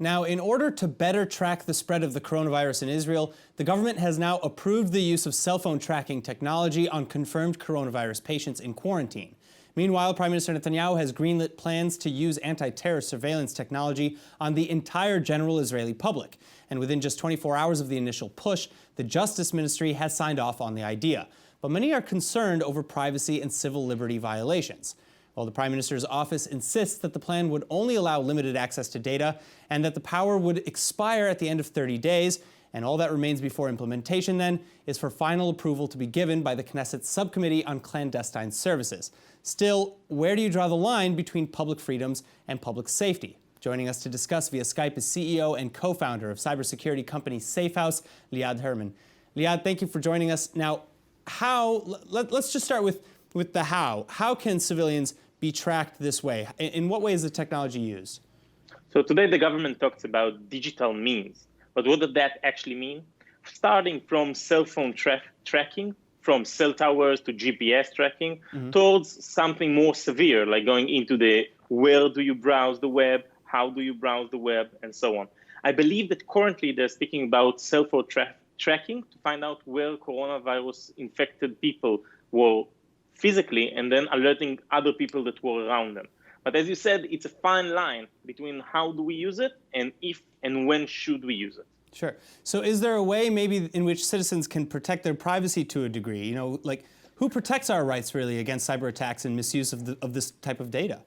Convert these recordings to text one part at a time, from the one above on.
Now, in order to better track the spread of the coronavirus in Israel, the government has now approved the use of cell phone tracking technology on confirmed coronavirus patients in quarantine. Meanwhile, Prime Minister Netanyahu has greenlit plans to use anti-terror surveillance technology on the entire general Israeli public. And within just 24 hours of the initial push, the Justice Ministry has signed off on the idea. But many are concerned over privacy and civil liberty violations. While the Prime Minister's office insists that the plan would only allow limited access to data and that the power would expire at the end of 30 days, and all that remains before implementation then is for final approval to be given by the Knesset's Subcommittee on Clandestine Services. Still, where do you draw the line between public freedoms and public safety? Joining us to discuss via Skype is CEO and co-founder of cybersecurity company Safehouse, Liad Herman. Liad, thank you for joining us. Now, let's just start with the how. How can civilians be tracked this way? In what way is the technology used? So today the government talks about digital means, but what does that actually mean? Starting from cell phone tracking, from cell towers to GPS tracking, towards something more severe, like going into the where do you browse the web, how do you browse the web, and so on. I believe that currently they're speaking about cell phone tracking to find out where coronavirus infected people were physically, and then alerting other people that were around them. But as you said, it's a fine line between how do we use it and if and when should we use it. Sure. So is there a way maybe in which citizens can protect their privacy to a degree? You know, like who protects our rights really against cyber attacks and misuse of this type of data?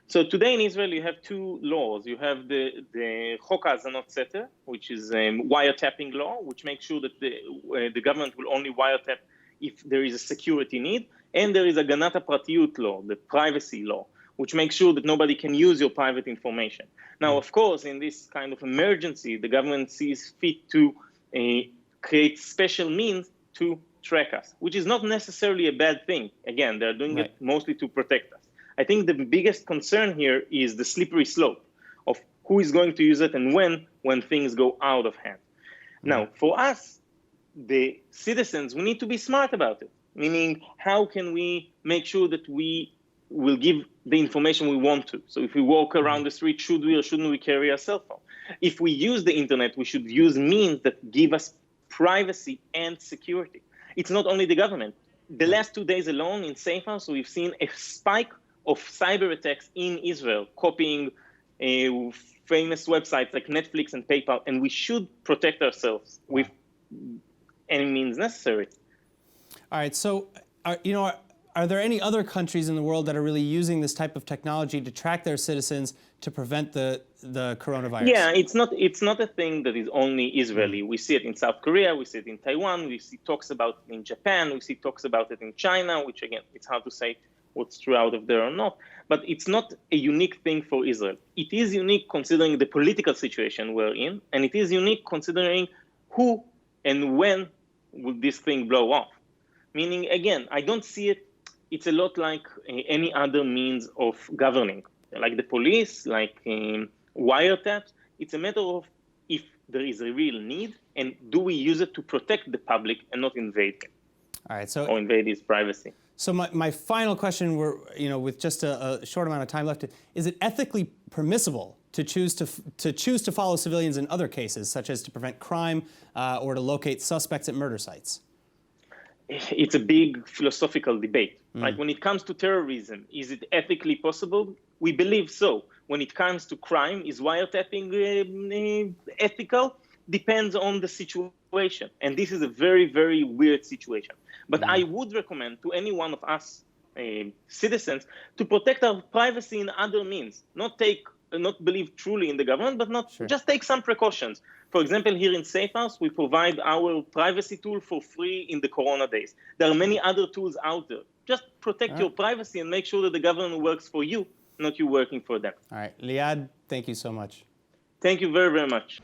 So today in Israel, you have two laws. You have the Chok Ha'azanot Seter, which is a wiretapping law, which makes sure that the government will only wiretap if there is a security need. And there is a Haganat HaPratiyut law, the privacy law, which makes sure that nobody can use your private information. Now, of course, in this kind of emergency, the government sees fit to create special means to track us, which is not necessarily a bad thing. Again, they're doing it mostly to protect us. I think the biggest concern here is the slippery slope of who is going to use it and when things go out of hand. Now, for us, the citizens, we need to be smart about it. Meaning, how can we make sure that we will give the information we want to? So if we walk around the street, should we or shouldn't we carry a cell phone? If we use the internet, we should use means that give us privacy and security. It's not only the government. The last 2 days alone in Safehouse, we've seen a spike of cyber attacks in Israel, copying famous websites like Netflix and PayPal, and we should protect ourselves with any means necessary. All right, so, are there any other countries in the world that are really using this type of technology to track their citizens to prevent the coronavirus? Yeah, it's not a thing that is only Israeli. We see it in South Korea, we see it in Taiwan, we see talks about it in Japan, we see talks about it in China, which again, it's hard to say what's true out of there or not. But it's not a unique thing for Israel. It is unique considering the political situation we're in, and it is unique considering who and when will this thing blow off. Meaning, again, I don't see it. It's a lot like any other means of governing, like the police, like wiretaps. It's a matter of if there is a real need and do we use it to protect the public and not invade him. All right, or invade his privacy. So my final question, with just a short amount of time left, is it ethically permissible to choose to follow civilians in other cases, such as to prevent crime or to locate suspects at murder sites? It's a big philosophical debate. Like when it comes to terrorism, is it ethically possible? We believe so. When it comes to crime, is wiretapping ethical? Depends on the situation. And this is a very, very weird situation. But I would recommend to any one of us citizens to protect our privacy in other means, not believe truly in the government, but just take some precautions. For example, here in Safehouse, we provide our privacy tool for free in the Corona days. There are many other tools out there. Just protect your privacy and make sure that the government works for you, not you working for them. All right. Liad, thank you so much. Thank you very, very much.